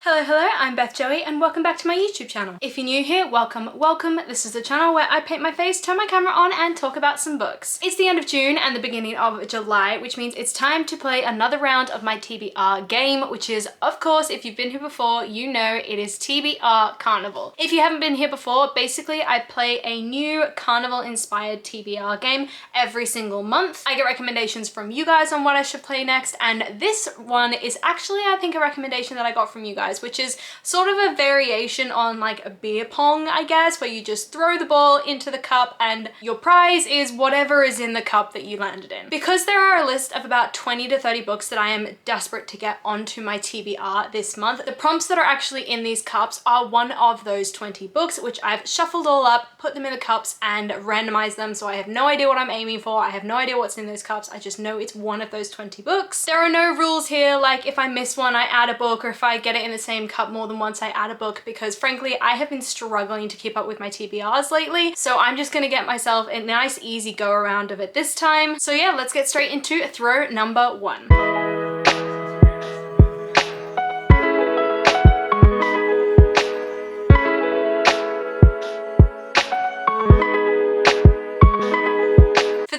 Hello, I'm Beth Joey and welcome back to my YouTube channel. If you're new here, welcome. This is the channel where I paint my face, turn my camera on and talk about some books. It's the end of June and the beginning of July, which means it's time to play another round of my TBR game, which is, of course, if you've been here before, you know it is TBR Carnival. If you haven't been here before, basically I play a new Carnival inspired TBR game every single month. I get recommendations from you guys on what I should play next, and this one is actually, I think, a recommendation that I got from you guys, which is sort of a variation on like a beer pong, I guess, where you just throw the ball into the cup and your prize is whatever is in the cup that you landed in. Because there are a list of about 20 to 30 books that I am desperate to get onto my TBR this month, the prompts that are actually in these cups are one of those 20 books, which I've shuffled all up, put them in the cups and randomized them, so I have no idea what I'm aiming for. I have no idea what's in those cups. I just know it's one of those 20 books. There are no rules here, like if I miss one, I add a book, or if I get it in the same cup more than once, I add a book, because frankly I have been struggling to keep up with my TBRs lately, so I'm just gonna get myself a nice easy go around of it this time. So yeah, let's get straight into throw number one.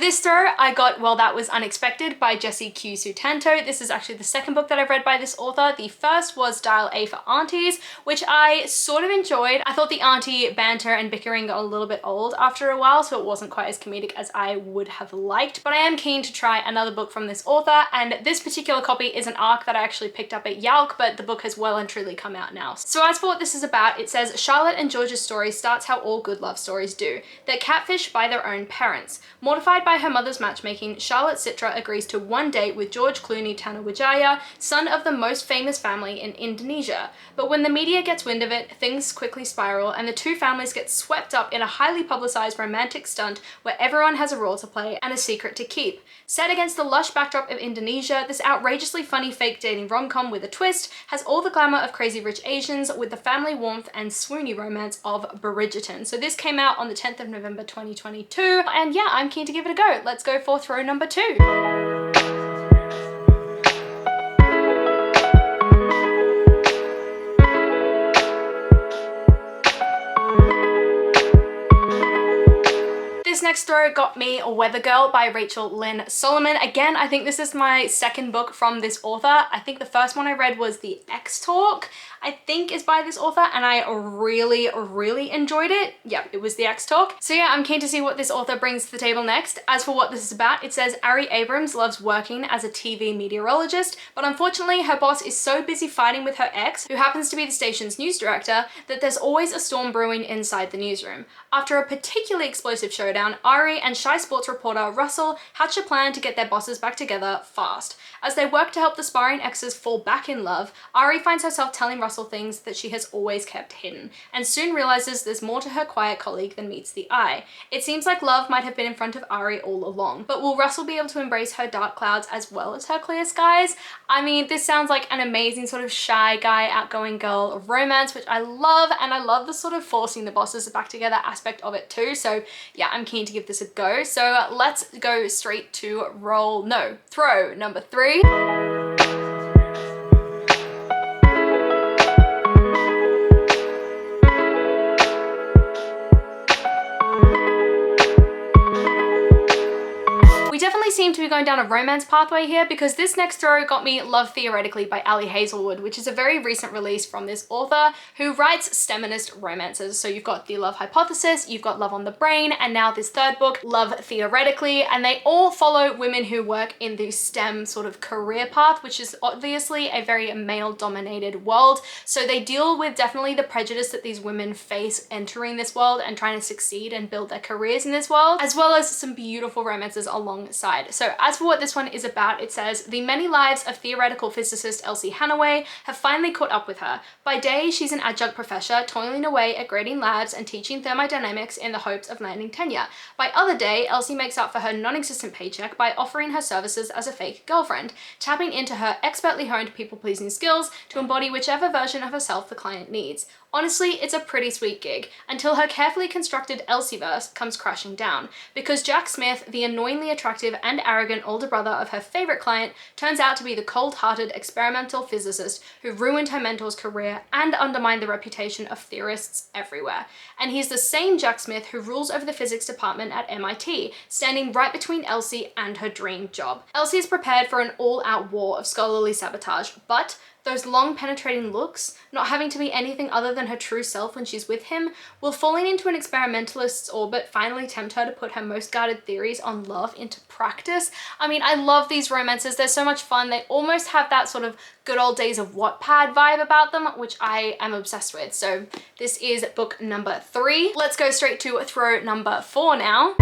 This throw, I got Well That Was Unexpected by Jessie Q. Sutanto. This is actually the second book that I've read by this author. The first was Dial A for Aunties, which I sort of enjoyed. I thought the auntie banter and bickering got a little bit old after a while, so it wasn't quite as comedic as I would have liked, but I am keen to try another book from this author, and this particular copy is an ARC that I actually picked up at Yalk, but the book has well and truly come out now. So as for what this is about, it says Charlotte and George's story starts how all good love stories do. They're catfished by their own parents. Mortified by her mother's matchmaking, Charlotte Citra agrees to one date with George Clooney Tanuwijaya, son of the most famous family in Indonesia. But when the media gets wind of it, things quickly spiral and the two families get swept up in a highly publicized romantic stunt where everyone has a role to play and a secret to keep. Set against the lush backdrop of Indonesia, this outrageously funny fake dating rom-com with a twist has all the glamour of Crazy Rich Asians with the family warmth and swoony romance of Bridgerton. So this came out on the 10th of November 2022, and yeah, I'm keen to give it a go. Let's go for throw number two. This next throw got me Weather Girl by Lynn Solomon. Again, I think this is my second book from this author. I think the first one I read was The X-Talk, I think is by this author, and I really enjoyed it. Yeah, it was The X-Talk. So yeah, I'm keen to see what this author brings to the table next. As for what this is about, it says Ari Abrams loves working as a TV meteorologist, but unfortunately her boss is so busy fighting with her ex, who happens to be the station's news director, that there's always a storm brewing inside the newsroom. After a particularly explosive showdown, Ari and shy sports reporter Russell hatch a plan to get their bosses back together fast. As they work to help the sparring exes fall back in love, Ari finds herself telling Russell things that she has always kept hidden, and soon realizes there's more to her quiet colleague than meets the eye. It seems like love might have been in front of Ari all along, but will Russell be able to embrace her dark clouds as well as her clear skies? I mean, this sounds like an amazing sort of shy guy, outgoing girl romance, which I love, and I love the sort of forcing the bosses back together aspect of it too. So yeah, I'm keen to give this a go. So let's go straight to throw number three. Seem to be going down a romance pathway here, because this next throw got me Love Theoretically by Hazelwood, which is a very recent release from this author who writes STEMinist romances. So you've got The Love Hypothesis, you've got Love on the Brain, and now this third book, Love Theoretically, and they all follow women who work in the STEM sort of career path, which is obviously a very male-dominated world. So they deal with definitely the prejudice that these women face entering this world and trying to succeed and build their careers in this world, as well as some beautiful romances alongside. So as for what this one is about, it says, the many lives of theoretical physicist Elsie Hanaway have finally caught up with her. By day, she's an adjunct professor, toiling away at grading labs and teaching thermodynamics in the hopes of landing tenure. By other day, Elsie makes up for her non-existent paycheck by offering her services as a fake girlfriend, tapping into her expertly honed people-pleasing skills to embody whichever version of herself the client needs. Honestly, it's a pretty sweet gig, until her carefully constructed Elsieverse comes crashing down, because Jack Smith, the annoyingly attractive and arrogant arrogant older brother of her favorite client turns out to be the cold-hearted experimental physicist who ruined her mentor's career and undermined the reputation of theorists everywhere. And he's the same Jack Smith who rules over the physics department at MIT, standing right between Elsie and her dream job. Elsie is prepared for an all-out war of scholarly sabotage, but those long penetrating looks, not having to be anything other than her true self when she's with him, will falling into an experimentalist's orbit finally tempt her to put her most guarded theories on love into practice. I mean, I love these romances. They're so much fun. They almost have that sort of good old days of Wattpad vibe about them, which I am obsessed with. So this is book number 3. Let's go straight to throw number 4 now.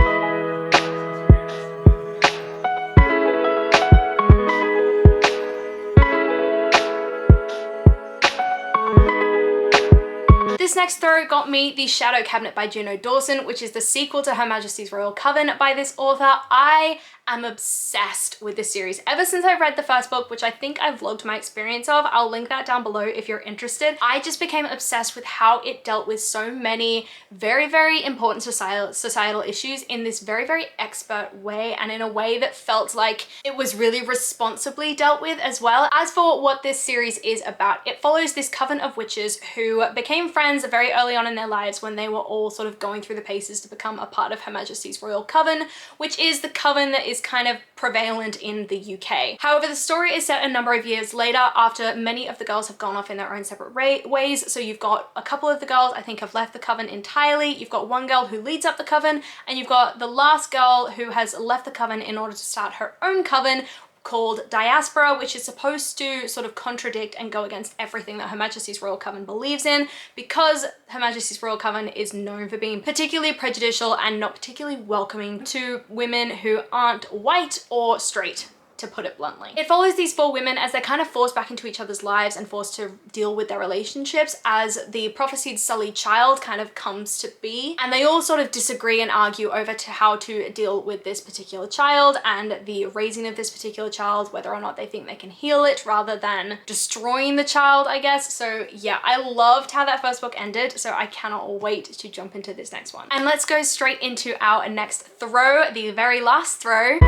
This next throw got me The Shadow Cabinet by Juno Dawson, which is the sequel to Her Majesty's Royal Coven by this author. I am obsessed with this series. Ever since I read the first book, which I think I vlogged my experience of, I'll link that down below if you're interested. I just became obsessed with how it dealt with so many very, very important societal issues in this very, very expert way, and in a way that felt like it was really responsibly dealt with as well. As for what this series is about, it follows this coven of witches who became friends very early on in their lives when they were all sort of going through the paces to become a part of Her Majesty's Royal Coven, which is the coven that is kind of prevalent in the UK. However, the story is set a number of years later after many of the girls have gone off in their own separate ways. So you've got a couple of the girls I think have left the coven entirely. You've got one girl who leads up the coven, and you've got the last girl who has left the coven in order to start her own coven called Diaspora, which is supposed to sort of contradict and go against everything that Her Majesty's Royal Coven believes in, because Her Majesty's Royal Coven is known for being particularly prejudicial and not particularly welcoming to women who aren't white or straight, to put it bluntly. It follows these 4 women as they're kind of forced back into each other's lives and forced to deal with their relationships as the prophesied sullied child kind of comes to be. And they all sort of disagree and argue over to how to deal with this particular child and the raising of this particular child, whether or not they think they can heal it rather than destroying the child, I guess. So yeah, I loved how that first book ended, so I cannot wait to jump into this next one. And let's go straight into our next throw, the very last throw.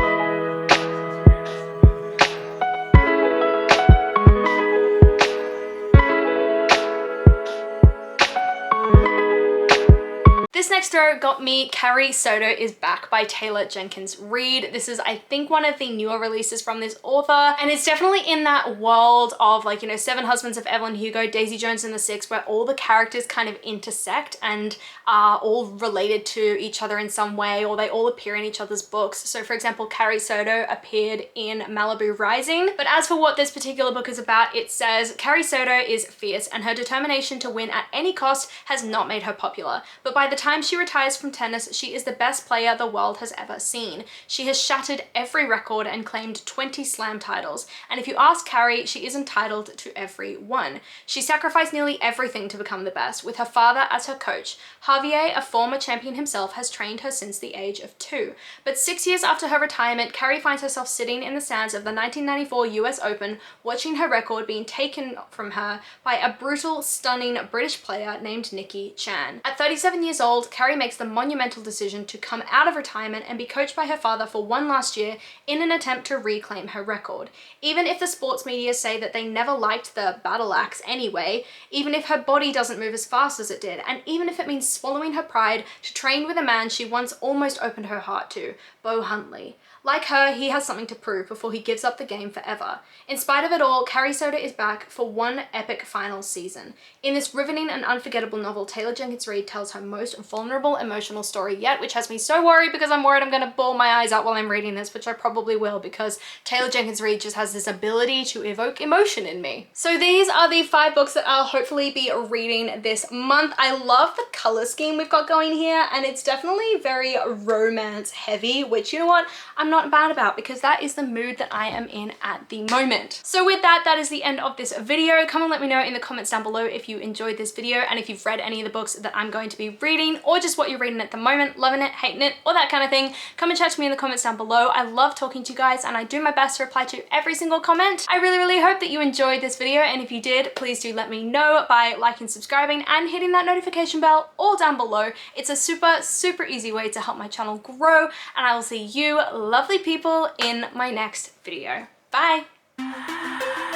This next throw got me Carrie, Soto is Back by Taylor Jenkins Reid. This is, I think, one of the newer releases from this author, and it's definitely in that world of, like, you know, Seven Husbands of Evelyn Hugo, Daisy Jones and the Six, where all the characters kind of intersect and are all related to each other in some way, or they all appear in each other's books. So for example, Carrie Soto appeared in Malibu Rising. But as for what this particular book is about, it says Carrie Soto is fierce and her determination to win at any cost has not made her popular. But by the time she retires from tennis, she is the best player the world has ever seen. She has shattered every record and claimed 20 slam titles. And if you ask Carrie, she is entitled to every one. She sacrificed nearly everything to become the best, with her father as her coach. Javier, a former champion himself, has trained her since the age of 2. But 6 years after her retirement, Carrie finds herself sitting in the stands of the 1994 US Open, watching her record being taken from her by a brutal, stunning British player named Nikki Chan. At 37 years old, Carrie makes the monumental decision to come out of retirement and be coached by her father for one last year in an attempt to reclaim her record. Even if the sports media say that they never liked the battle axe anyway, even if her body doesn't move as fast as it did, and even if it means swallowing her pride to train with a man she once almost opened her heart to, Bo Huntley. Like her, he has something to prove before he gives up the game forever. In spite of it all, Carrie Soto is back for one epic final season. In this riveting and unforgettable novel, Taylor Jenkins Reid tells her most vulnerable emotional story yet, which has me so worried because I'm worried I'm gonna bawl my eyes out while I'm reading this, which I probably will, because Taylor Jenkins Reid just has this ability to evoke emotion in me. So these are the 5 books that I'll hopefully be reading this month. I love the color scheme we've got going here, and it's definitely very romance heavy, which, you know what, I'm not bad about, because that is the mood that I am in at the moment. So with that, that is the end of this video. Come and let me know in the comments down below if you enjoyed this video and if you've read any of the books that I'm going to be reading, or just what you're reading at the moment, loving it, hating it, or that kind of thing. Come and chat to me in the comments down below. I love talking to you guys and I do my best to reply to every single comment. I really, really hope that you enjoyed this video, and if you did, please do let me know by liking, subscribing, and hitting that notification bell all down below. It's a super, super easy way to help my channel grow, and I will see you lovely lovely people in my next video. Bye!